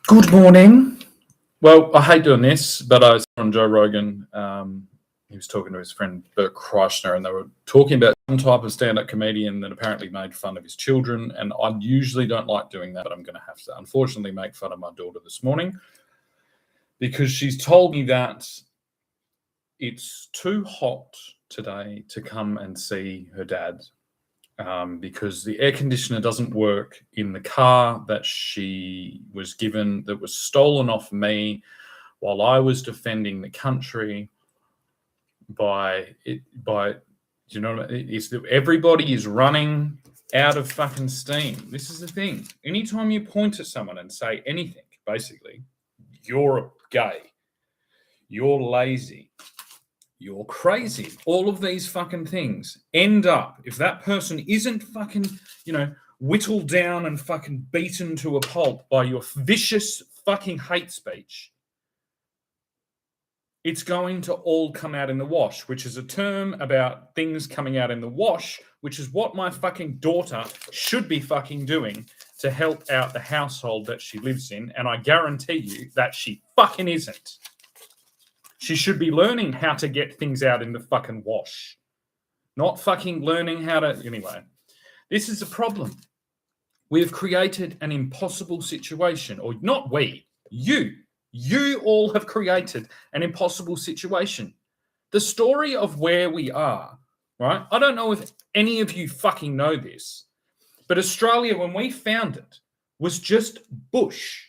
Good morning. Well, I hate doing this, but I was on Joe Rogan. He was talking to his friend Bert Kreischer, and they were talking about some type of stand-up comedian that apparently made fun of his children. And I usually don't like doing that, but I'm going to have to, unfortunately, make fun of my daughter this morning because she's told me that it's too hot today to come and see her dad because the air conditioner doesn't work in the car that she was given, that was stolen off me while I was defending the country by you know, it's that everybody is running out of fucking steam. This is the thing. Anytime you point at someone and say anything, basically, you're gay, you're lazy, you're crazy. All of these fucking things end up, if that person isn't fucking, whittled down and fucking beaten to a pulp by your vicious fucking hate speech, it's going to all come out in the wash, which is a term about things coming out in the wash, which is what my fucking daughter should be fucking doing to help out the household that she lives in. And I guarantee you that she fucking isn't. She should be learning how to get things out in the fucking wash, not fucking learning how to. Anyway, this is a problem. We have created an impossible situation, or not we, you. You all have created an impossible situation. The story of where we are, right? I don't know if any of you fucking know this, but Australia, when we found it, was just bush.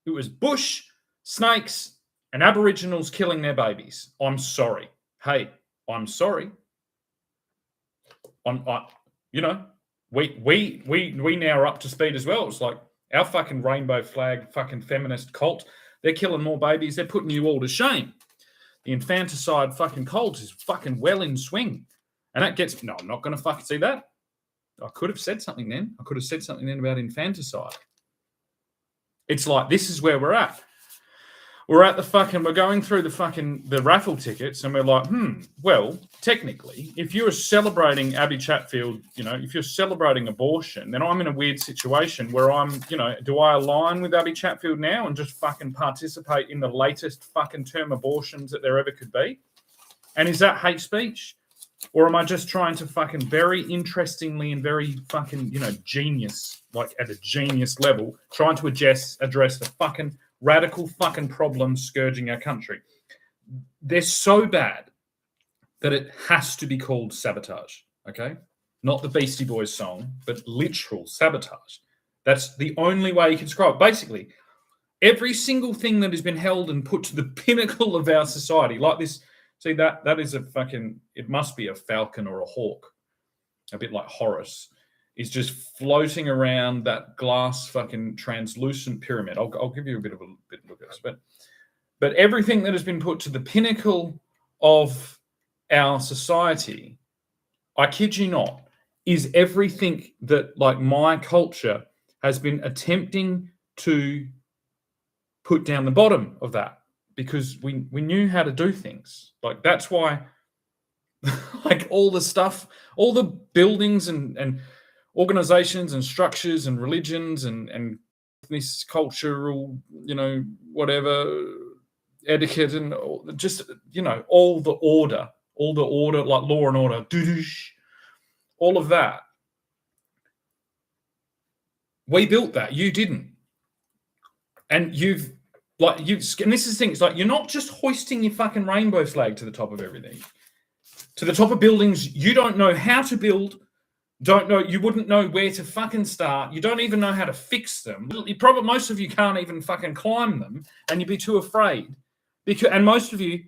It was bush, snakes, and Aboriginals killing their babies. I'm sorry. Hey, I'm sorry. We now are up to speed as well. It's like our fucking rainbow flag, fucking feminist cult. They're killing more babies. They're putting you all to shame. The infanticide fucking cult is fucking well in swing. And that gets, no, I'm not going to fucking see that. I could have said something then. I could have said something then about infanticide. It's like, this is where we're at. We're going through the raffle tickets and we're like, well, technically, if you're celebrating Abby Chatfield, if you're celebrating abortion, then I'm in a weird situation where do I align with Abby Chatfield now and just fucking participate in the latest fucking term abortions that there ever could be? And is that hate speech? Or am I just trying to fucking very interestingly and very fucking, genius, like at a genius level, trying to address the fucking radical fucking problems scourging our country? They're so bad that it has to be called sabotage, okay? Not the Beastie Boys song, but literal sabotage. That's the only way you can describe it. Basically, every single thing that has been held and put to the pinnacle of our society, like this, see, that is a fucking, it must be a falcon or a hawk, a bit like Horus, is just floating around that glass fucking translucent pyramid. I'll give you a bit of a look at this, but everything that has been put to the pinnacle of our society, I kid you not, is everything that like my culture has been attempting to put down the bottom of that, because we knew how to do things. Like, that's why like all the stuff, all the buildings and organizations and structures and religions and this cultural, whatever, etiquette and just, all the order, like law and order, all of that. We built that. You didn't. And and this is the thing, it's like, you're not just hoisting your fucking rainbow flag to the top of everything, to the top of buildings you don't know how to build, you wouldn't know where to fucking start, you don't even know how to fix them. Most of you can't even fucking climb them, and you'd be too afraid. And most of you,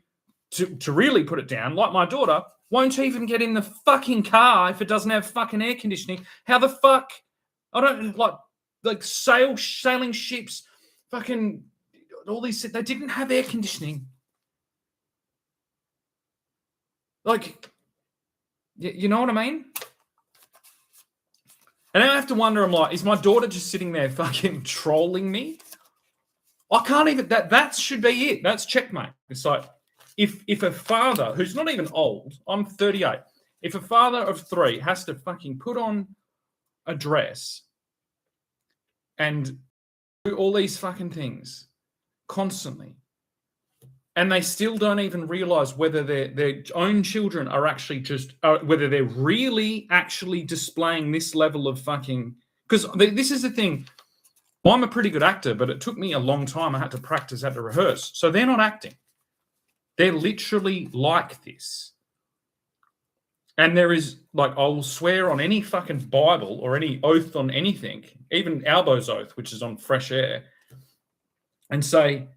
to really put it down, like my daughter, won't even get in the fucking car if it doesn't have fucking air conditioning. How the fuck? I don't like sailing ships, fucking all these, they didn't have air conditioning. Like, you know what I mean? And then I have to wonder, I'm like, is my daughter just sitting there fucking trolling me? I can't even, that should be it. That's checkmate. It's like, if a father who's not even old, I'm 38, if a father of 3 has to fucking put on a dress and do all these fucking things constantly. And they still don't even realize whether their own children are actually just, whether they're really actually displaying this level of fucking. Because this is the thing. I'm a pretty good actor, but it took me a long time. I had to practice, had to rehearse. So they're not acting. They're literally like this. And there is, like, I will swear on any fucking Bible or any oath on anything, even Albo's oath, which is on fresh air, and say,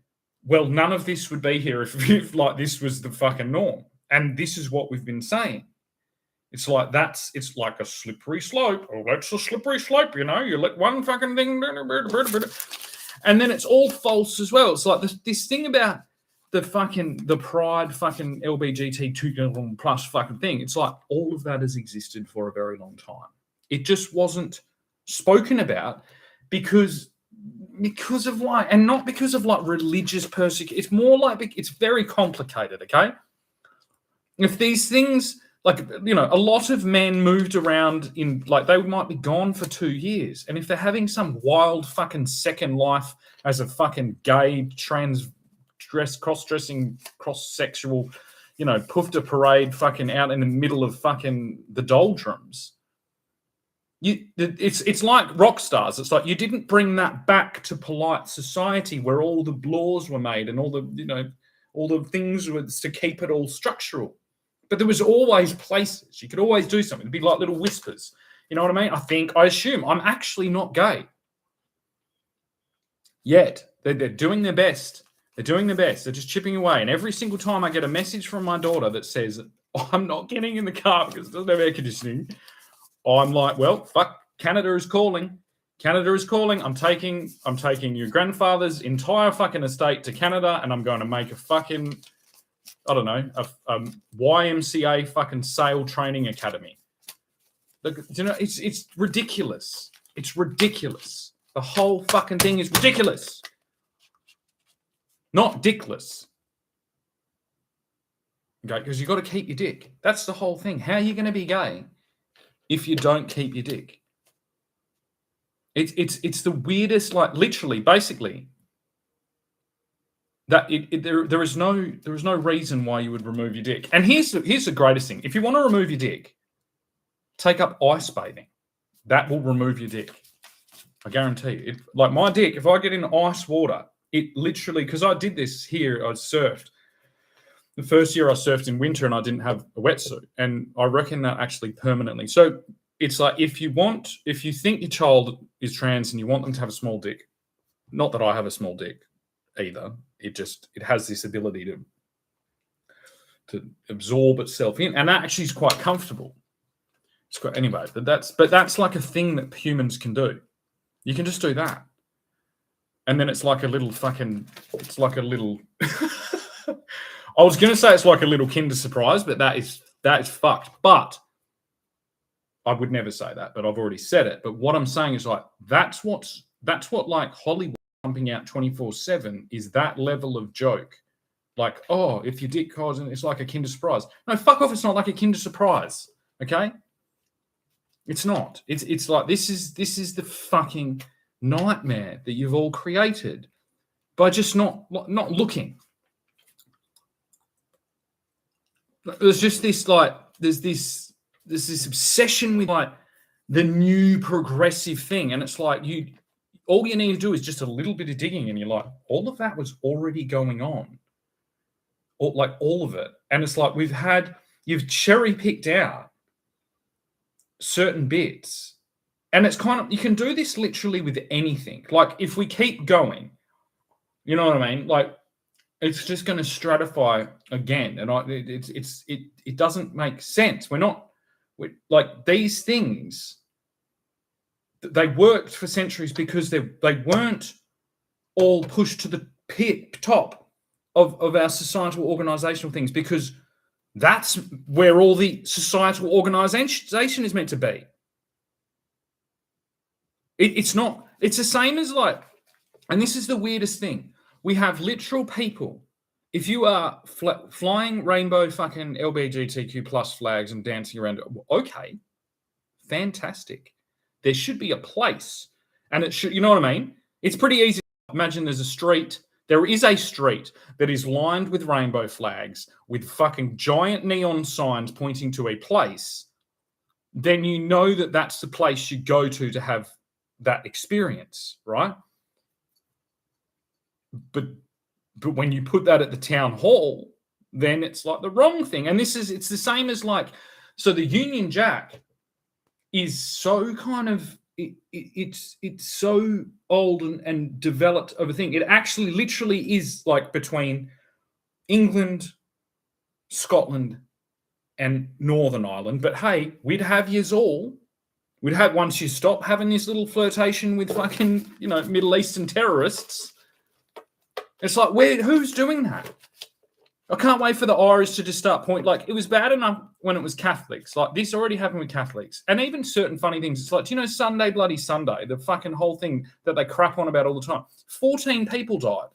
well, none of this would be here if like this was the fucking norm. And this is what we've been saying. It's like it's like a slippery slope. Oh, that's a slippery slope, you know. You let one fucking thing, and then it's all false as well. It's like this thing about the pride fucking LBGT2 plus fucking thing. It's like all of that has existed for a very long time. It just wasn't spoken about because of like, and not because of like religious persecution. It's more like it's very complicated. Okay, if these things, like, you know, a lot of men moved around in, like, they might be gone for 2 years, and if they're having some wild fucking second life as a fucking gay cross-dressing, cross-sexual, you know, Pufta parade fucking out in the middle of fucking the doldrums. It's like rock stars. It's like you didn't bring that back to polite society where all the laws were made and all the, you know, all the things were to keep it all structural. But there was always places. You could always do something. It'd be like little whispers. You know what I mean? I assume I'm actually not gay. Yet. They're doing their best. They're doing their best. They're just chipping away. And every single time I get a message from my daughter that says, oh, I'm not getting in the car because it doesn't have air conditioning, I'm like, well, fuck, Canada is calling. Canada is calling. I'm taking your grandfather's entire fucking estate to Canada, and I'm going to make a fucking, I don't know, a YMCA fucking sail training academy. Look, you know, it's ridiculous. It's ridiculous. The whole fucking thing is ridiculous. Not dickless. Okay, because you've got to keep your dick. That's the whole thing. How are you going to be gay if you don't keep your dick? It's the weirdest, like, literally, basically, that there is no reason why you would remove your dick. And here's the greatest thing. If you want to remove your dick, take up ice bathing. That will remove your dick. I guarantee you. Like my dick, if I get in ice water, it literally, because I did this here, I surfed. The first year I surfed in winter and I didn't have a wetsuit. And I reckon that actually permanently. So it's like, if you think your child is trans and you want them to have a small dick, not that I have a small dick either. It has this ability to absorb itself in, and that actually is quite comfortable. It's quite, anyway, but that's like a thing that humans can do. You can just do that. And then it's like a little I was going to say it's like a little Kinder Surprise, but that is fucked. But I would never say that, but I've already said it. But what I'm saying is, like, that's what like Hollywood pumping out 24/7 is, that level of joke. Like, oh, if your dick goes in, it's like a Kinder Surprise. No, fuck off. It's not like a Kinder Surprise. Okay? It's not. It's like, this is the fucking nightmare that you've all created by just not looking. There's just this, like, there's this obsession with, like, the new progressive thing, and it's like, all you need to do is just a little bit of digging, and you're like, all of that was already going on, all of it. And it's like, you've cherry picked out certain bits, and it's kind of, you can do this literally with anything. Like, if we keep going, you know what I mean? Like, it's just going to stratify again, and it doesn't make sense. Like, these things, they worked for centuries because they weren't all pushed to the top of our societal organizational things, because that's where all the societal organization is meant to be. It's not. It's the same as, like, and this is the weirdest thing. We have literal people. If you are flying rainbow fucking LGBTQ plus flags and dancing around, okay, fantastic. There should be a place, and it should, you know what I mean? It's pretty easy. Imagine there's a street. There is a street that is lined with rainbow flags with fucking giant neon signs pointing to a place. Then you know that that's the place you go to have that experience, right? But when you put that at the town hall, then it's like the wrong thing. And it's the same as like, so the Union Jack is so kind of, it's so old and developed of a thing. It actually literally is like between England, Scotland, and Northern Ireland. But hey, we'd have yous all. We'd have, once you stop having this little flirtation with fucking, Middle Eastern terrorists. It's like, who's doing that? I can't wait for the Irish to just start like, it was bad enough when it was Catholics. Like, this already happened with Catholics. And even certain funny things. It's like, do you know Sunday Bloody Sunday? The fucking whole thing that they crap on about all the time. 14 people died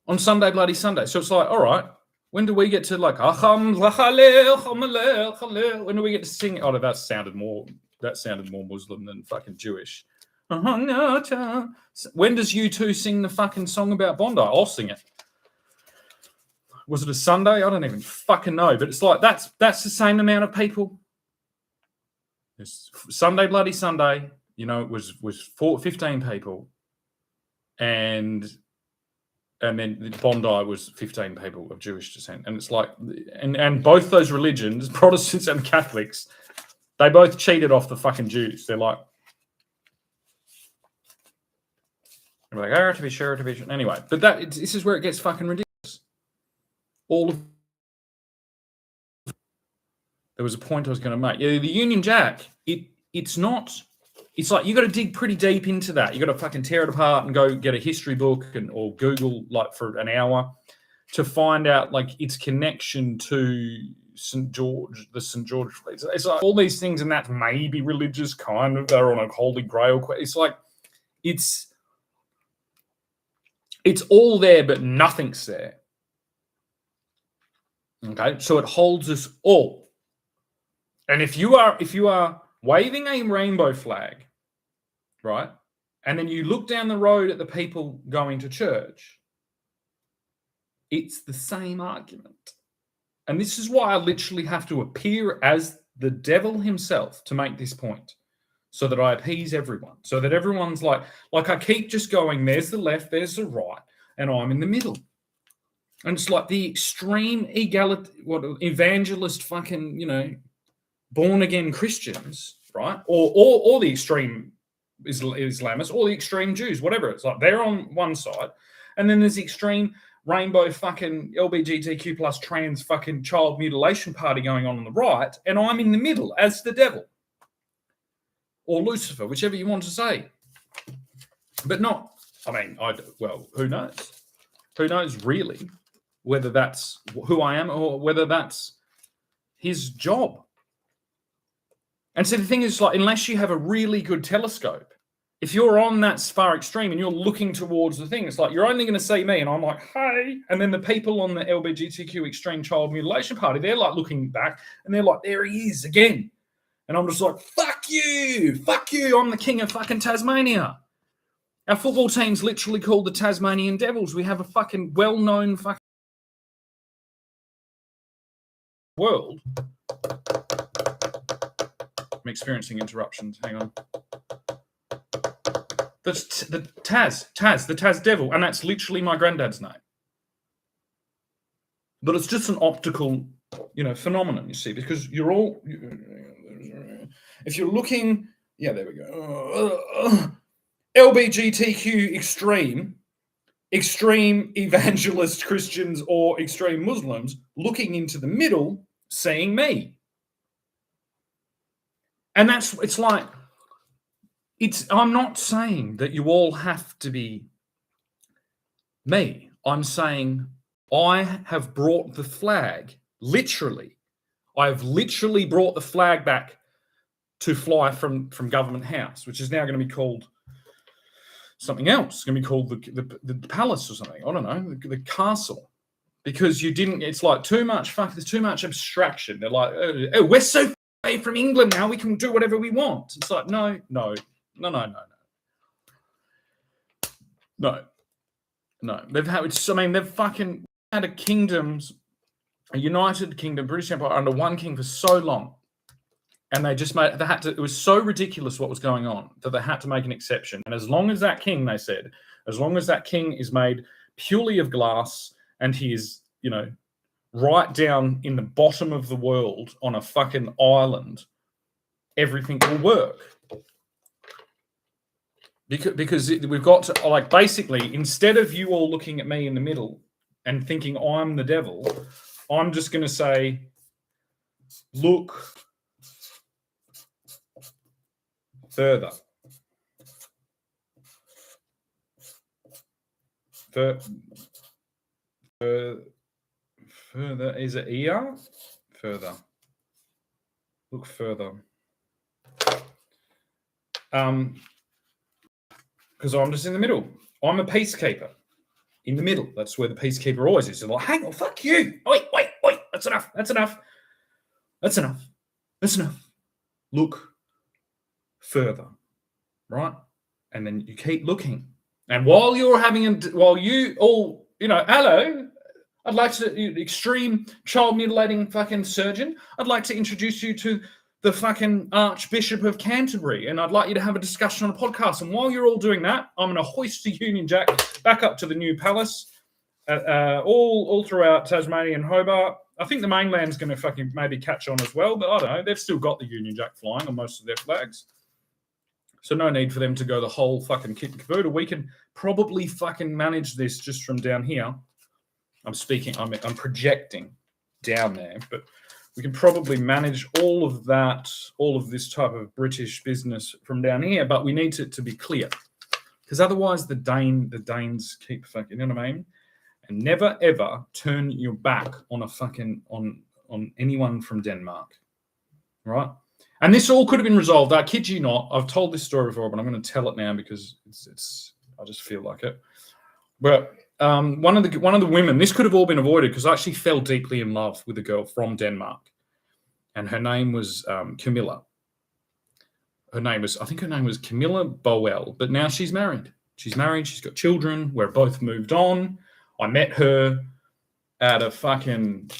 on Sunday Bloody Sunday. So it's like, all right, when do we get to like, when do we get to sing? Oh, that sounded more Muslim than fucking Jewish. When does U2 sing the fucking song about Bondi? I'll sing it. Was it a Sunday? I don't even fucking know. But it's like, that's the same amount of people. It's Sunday Bloody Sunday, it was 15 people. And then Bondi was 15 people of Jewish descent. And it's like, and both those religions, Protestants and Catholics, they both cheated off the fucking Jews. They're like, to be sure. Anyway, but this is where it gets fucking ridiculous. There was a point I was going to make. Yeah, the Union Jack, it's like you got to dig pretty deep into that. You got to fucking tear it apart and go get a history book or Google like for an hour to find out like its connection to St. George. It's like all these things, and that's maybe religious, kind of. They're on a holy grail. It's like it's all there, but nothing's there. Okay, so it holds us all. And if you are waving a rainbow flag, right, and then you look down the road at the people going to church, it's the same argument. And this is why I literally have to appear as the devil himself to make this point, so that I appease everyone, so that everyone's like I keep just going, there's the left, there's the right, and I'm in the middle. And it's like the extreme evangelist fucking, born-again Christians, right? Or the extreme Islamists, or the extreme Jews, whatever. It's like they're on one side, and then there's the extreme rainbow fucking LGBTQ plus trans fucking child mutilation party going on the right, and I'm in the middle as the devil. Or Lucifer, whichever you want to say. But not, who knows? Who knows really whether that's who I am or whether that's his job. And so the thing is, like, unless you have a really good telescope, if you're on that far extreme and you're looking towards the thing, it's like you're only going to see me and I'm like, hey. And then the people on the LGBTQ extreme child mutilation party, they're like looking back and they're like, there he is again. And I'm just like, fuck you, I'm the king of fucking Tasmania. Our football team's literally called the Tasmanian Devils. We have a fucking well-known fucking world. I'm experiencing interruptions, hang on. That's the Taz Devil, and that's literally my granddad's name. But it's just an optical, phenomenon, you see, because you're all... If you're looking, there we go. LGBTQ extreme evangelist Christians or extreme Muslims looking into the middle, seeing me. And I'm not saying that you all have to be me. I'm saying I have brought the flag, literally. I've literally brought the flag back to fly from Government House, which is now going to be called something else. It's going to be called the palace or something. I don't know, the castle. Because it's like too much, there's too much abstraction. They're like, oh, we're so away from England now, we can do whatever we want. It's like, no. No. They've fucking had a united kingdom, British Empire under one king for so long. And it was so ridiculous what was going on that they had to make an exception. And as long as that king, they said, as long as that king is made purely of glass and he is, right down in the bottom of the world on a fucking island, everything will work. Because we've got to, basically, instead of you all looking at me in the middle and thinking I'm the devil, I'm just going to say, look further. Further, is it ER? Further. Look further. Because I'm just in the middle. I'm a peacekeeper. In the middle. That's where the peacekeeper always is. They're like, hang on, fuck you. Wait. That's enough. Look further. Right? And then you keep looking. And while you all, hello, I'd like to, extreme child mutilating fucking surgeon, I'd like to introduce you to the fucking Archbishop of Canterbury, and I'd like you to have a discussion on a podcast. And while you're all doing that, I'm going to hoist the Union Jack back up to the new palace, all throughout Tasmania and Hobart. I think the mainland's going to fucking maybe catch on as well, but I don't know. They've still got the Union Jack flying on most of their flags. So no need for them to go the whole fucking kit and caboodle. We can probably fucking manage this just from down here. I'm projecting down there, but we can probably manage all of this type of British business from down here, but we need it to be clear. Because otherwise the Danes keep fucking, you know what I mean? And never ever turn your back on on anyone from Denmark. Right? And this all could have been resolved. I kid you not. I've told this story before, but I'm going to tell it now because I just feel like it. But one of the women, this could have all been avoided because I actually fell deeply in love with a girl from Denmark, and her name was Camilla. I think her name was Camilla Boel, but now she's married. She's got children. We're both moved on. I met her at a fucking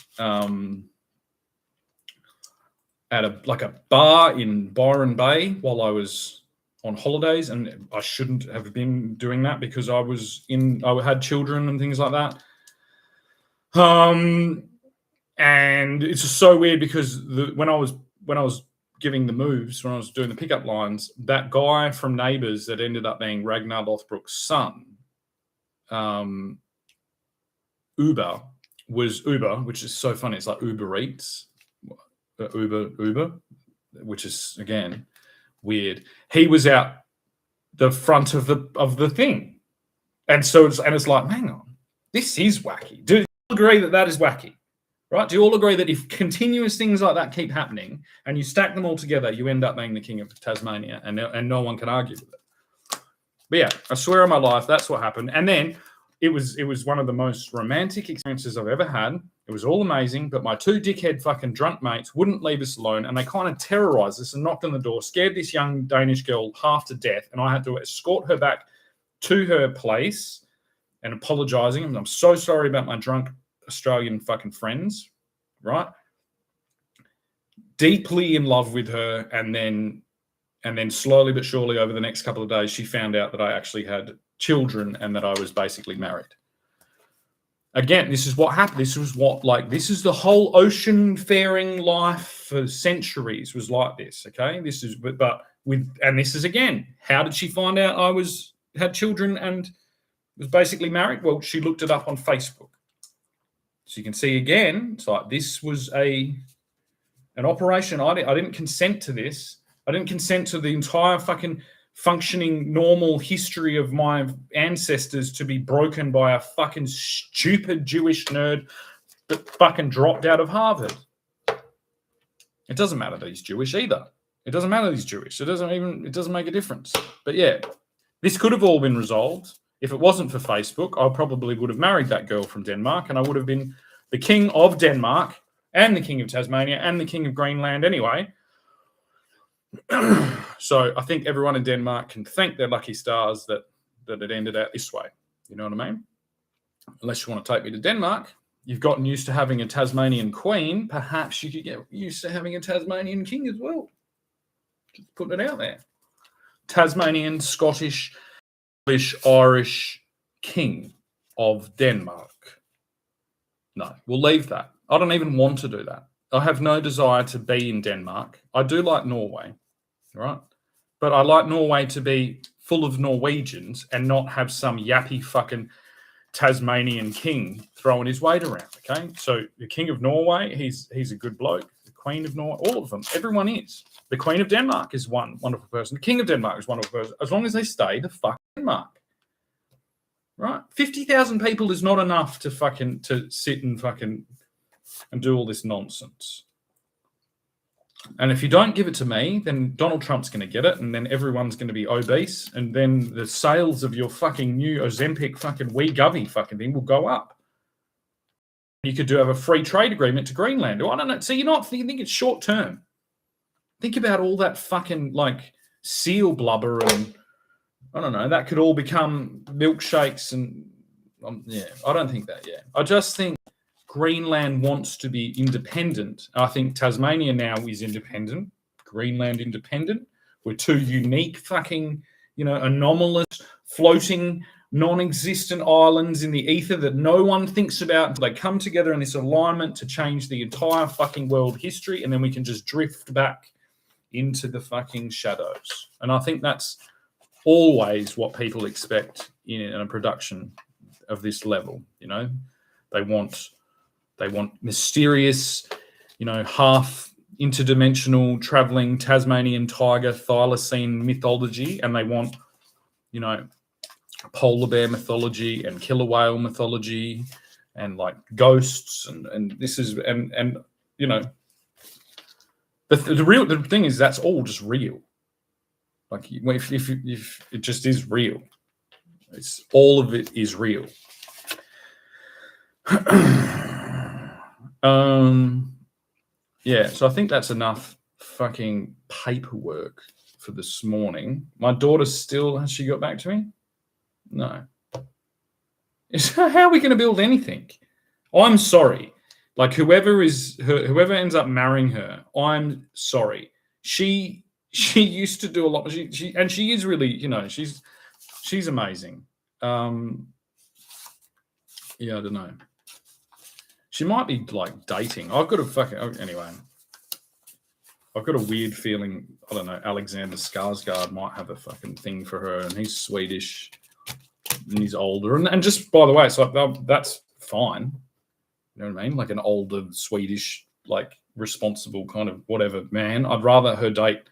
at a bar in Byron Bay while I was on holidays, and I shouldn't have been doing that because I had children and things like that. And it's just so weird because when I was giving the moves, when I was doing the pickup lines, that guy from Neighbours that ended up being Ragnar Lothbrok's son, Uber, which is so funny. It's like Uber Eats, Uber, which is again weird. He was out the front of the thing, and so it's like, hang on, this is wacky. Do you agree that is wacky? Right? Do you all agree that if continuous things like that keep happening and you stack them all together, you end up being the king of Tasmania, and no one can argue with it? But yeah, I swear on my life, that's what happened. And then it was one of the most romantic experiences I've ever had. It was all amazing, but my two dickhead fucking drunk mates wouldn't leave us alone, and they kind of terrorized us and knocked on the door, scared this young Danish girl half to death, and I had to escort her back to her place and apologizing. I'm so sorry about my drunk Australian fucking friends, right? Deeply in love with her, and then slowly but surely over the next couple of days, she found out that I actually had children and that I was basically married. Again, this is what happened. This is the whole ocean faring life for centuries was like this. Okay, this is again. How did she find out I had children and was basically married? Well, she looked it up on Facebook. So you can see again, it's like this was an operation. I didn't consent to this. I didn't consent to the entire fucking functioning normal history of my ancestors to be broken by a fucking stupid Jewish nerd that fucking dropped out of Harvard. It doesn't matter that he's Jewish either. It doesn't matter that he's Jewish. It doesn't make a difference. But yeah, this could have all been resolved. If it wasn't for Facebook, I probably would have married that girl from Denmark, and I would have been the king of Denmark and the king of Tasmania and the king of Greenland anyway. So I think everyone in Denmark can thank their lucky stars that it ended out this way. You know what I mean? Unless you want to take me to Denmark, you've gotten used to having a Tasmanian queen. Perhaps you could get used to having a Tasmanian king as well. Just putting it out there. Tasmanian, Scottish, English, Irish king of Denmark. No, we'll leave that. I don't even want to do that. I have no desire to be in Denmark. I do like Norway, right? But I like Norway to be full of Norwegians and not have some yappy fucking Tasmanian king throwing his weight around, okay? So the king of Norway, he's a good bloke. The queen of Norway, all of them, everyone is. The queen of Denmark is one wonderful person. The king of Denmark is one wonderful person, as long as they stay the fuck Denmark, right? 50,000 people is not enough to sit and fucking and do all this nonsense. And if you don't give it to me, then Donald Trump's going to get it, and then everyone's going to be obese, and then the sales of your fucking new Ozempic fucking Wegovy fucking thing will go up. You could have a free trade agreement to Greenland. I don't know. So you think it's short term. Think about all that fucking like seal blubber and I don't know. That could all become milkshakes and I don't think that. Yeah, I just think Greenland wants to be independent. I think Tasmania now is independent. Greenland independent. We're two unique fucking, anomalous, floating, non-existent islands in the ether that no one thinks about until they come together in this alignment to change the entire fucking world history, and then we can just drift back into the fucking shadows. And I think that's always what people expect in a production of this level. They want mysterious, half interdimensional traveling Tasmanian tiger thylacine mythology, and they want, polar bear mythology and killer whale mythology and like ghosts and this is and the thing is that's all just real. Like if it just is real, it's all of it is real. So I think that's enough fucking paperwork for this morning. My daughter has she got back to me? No. How are we going to build anything? I'm sorry. Like whoever ends up marrying her, I'm sorry. She used to do a lot. She is really, she's amazing. I don't know. She might be like dating. I've got a weird feeling. I don't know. Alexander Skarsgård might have a fucking thing for her, and he's Swedish, and he's older. And just by the way, it's like that's fine. You know what I mean? Like an older Swedish, like responsible kind of whatever man. I'd rather her date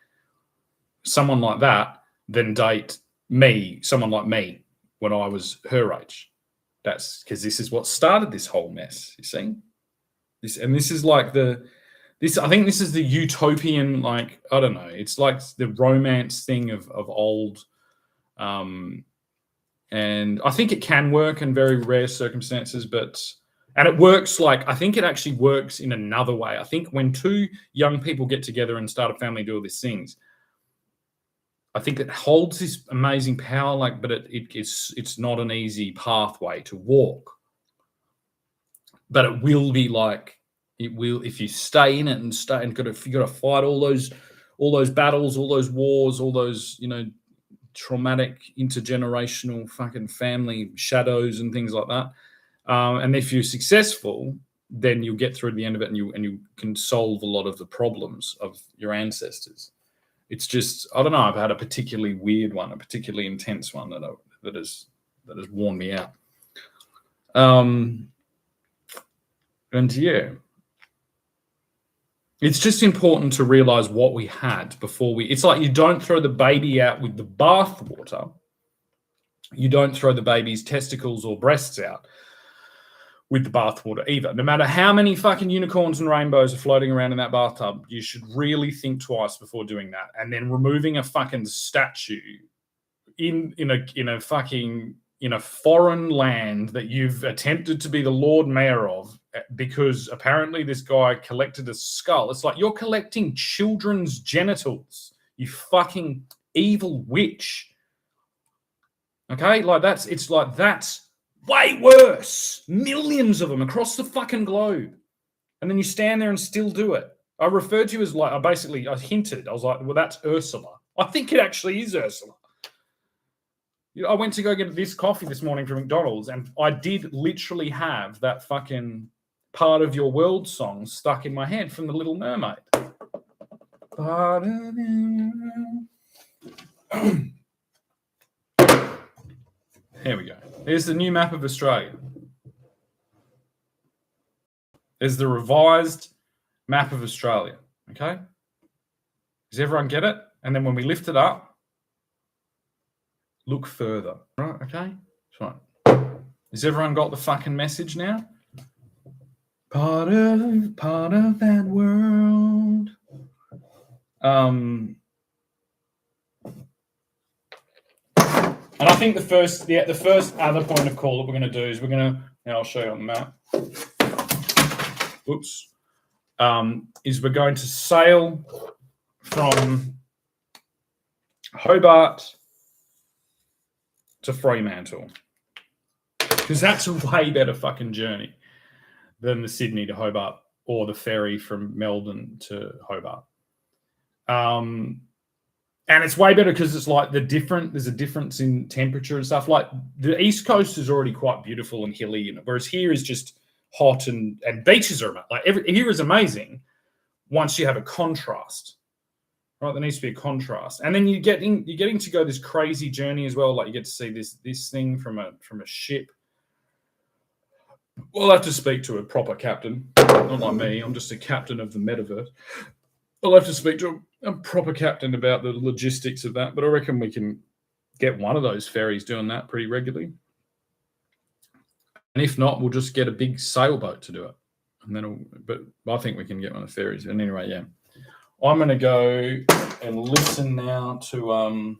someone like that than date someone like me when I was her age. That's because this is what started this whole mess. You see, this is like I think this is the utopian, like, I don't know. It's like the romance thing of old. And I think it can work in very rare circumstances, and it works I think it actually works in another way. I think when two young people get together and start a family, do all these things, I think it holds this amazing power, but it's not an easy pathway to walk. But it will be it will if you stay in it and you got to fight all those battles, all those wars, all those traumatic intergenerational fucking family shadows and things like that. And if you're successful, then you'll get through the end of it, and you can solve a lot of the problems of your ancestors. It's just, I don't know. I've had a particularly weird one, a particularly intense one that has worn me out. And yeah, it's just important to realize what we had before it's like you don't throw the baby out with the bathwater. You don't throw the baby's testicles or breasts out with the bathwater either. No matter how many fucking unicorns and rainbows are floating around in that bathtub, you should really think twice before doing that. And then removing a fucking statue in a foreign land that you've attempted to be the Lord Mayor of, because apparently this guy collected a skull. It's like you're collecting children's genitals. You fucking evil witch. Okay? Like that's way worse. Millions of them across the fucking globe. And then you stand there and still do it. I referred to you as like, I hinted. I was like, well, that's Ursula. I think it actually is Ursula. I went to go get this coffee this morning from McDonald's, and I did literally have that fucking Part of Your World song stuck in my head from The Little Mermaid. Part of your... Here we go. Here's the new map of Australia. There's the revised map of Australia. Okay? Does everyone get it? And then when we lift it up, look further. Right? Okay? That's right. Has everyone got the fucking message now? Part of that world. And I think the first other point of call that we're going to do is now I'll show you on the map. Oops. Is we're going to sail from Hobart to Fremantle, because that's a way better fucking journey than the Sydney to Hobart or the ferry from Melbourne to Hobart. And it's way better because it's like there's a difference in temperature and stuff. Like the East Coast is already quite beautiful and hilly, whereas here is just hot and beaches are like here is amazing once you have a contrast. Right, there needs to be a contrast, and then you're getting to go this crazy journey as well. Like you get to see this thing from a ship. We'll have to speak to a proper captain, not like me. I'm just a captain of the metaverse. I'll have to speak to a proper captain about the logistics of that, but I reckon we can get one of those ferries doing that pretty regularly. And if not, we'll just get a big sailboat to do it. And then, but I think we can get one of the ferries. And anyway, yeah. I'm going to go and listen now to,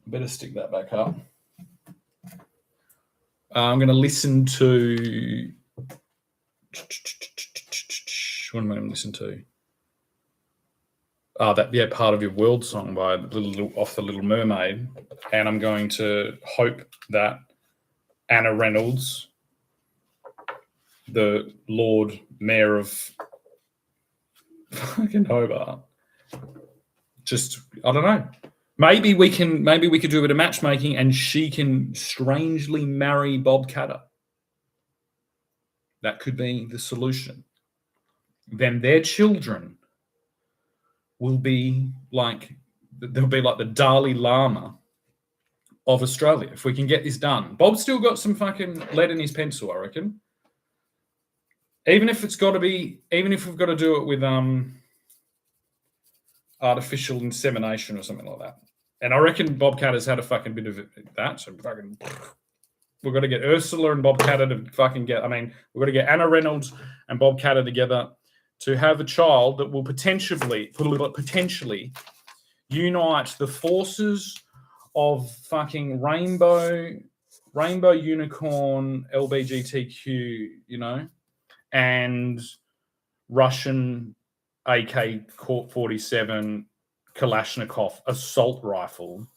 better stick that back up. I'm going to listen to, what am I going to listen to? Part of Your World song by off The Little Mermaid. And I'm going to hope that Anna Reynolds, the Lord Mayor of fucking Hobart, just, I don't know. Maybe we could do a bit of matchmaking and she can strangely marry Bob Catter. That could be the solution. Then their children will be like, they'll be like the Dalai Lama of Australia if we can get this done. Bob's still got some fucking lead in his pencil, I reckon. Even if we've got to do it with artificial insemination or something like that. And I reckon Bob Catter's had a fucking bit of that. So fucking, we've got to get Ursula and Bob Catter to fucking we've got to get Anna Reynolds and Bob Catter together to have a child that will potentially unite the forces of fucking rainbow unicorn, LBGTQ, and Russian AK-47 Kalashnikov assault rifle.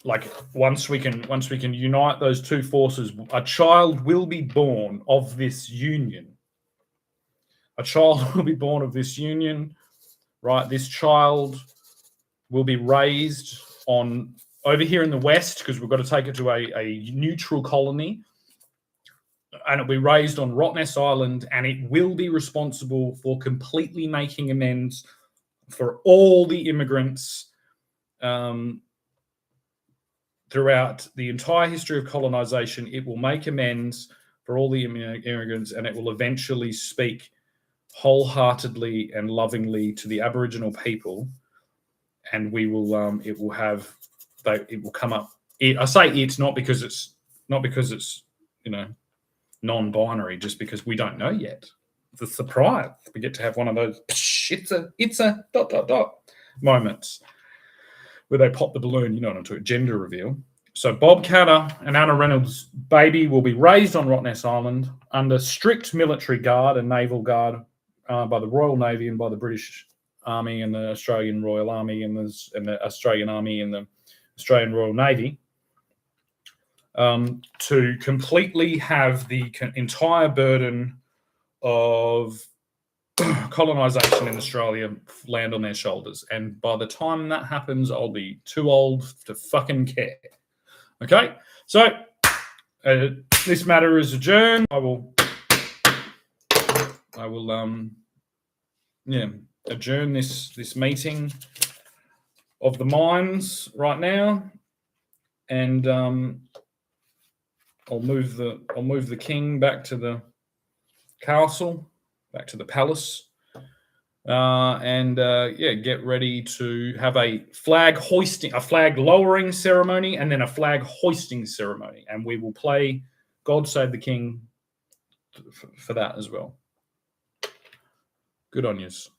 Like once we can unite those two forces, a child will be born of this union. A child will be born of this union, right? This child will be raised over here in the West, because we've got to take it to a neutral colony, and it'll be raised on Rottnest Island, and it will be responsible for completely making amends for all the immigrants throughout the entire history of colonization. It will make amends for all the immigrants, and it will eventually speak wholeheartedly and lovingly to the Aboriginal people, and it will come up. I say it's not because it's non-binary, just because we don't know yet. The surprise, we get to have one of those it's a ... moments where they pop the balloon, you know what I'm talking, gender reveal. So Bob Catter and Anna Reynolds' baby will be raised on Rottnest Island under strict military guard and naval guard by the Royal Navy and by the British Army and the Australian Royal Army and the Australian Army and the Australian Royal Navy to completely have the entire burden of colonisation in Australia land on their shoulders. And by the time that happens, I'll be too old to fucking care. Okay? So this matter is adjourned. I will adjourn this meeting of the minds right now, and I'll move the king back to the castle, back to the palace, and get ready to have a flag lowering ceremony, and then a flag hoisting ceremony, and we will play God Save the King for that as well. Good on yous.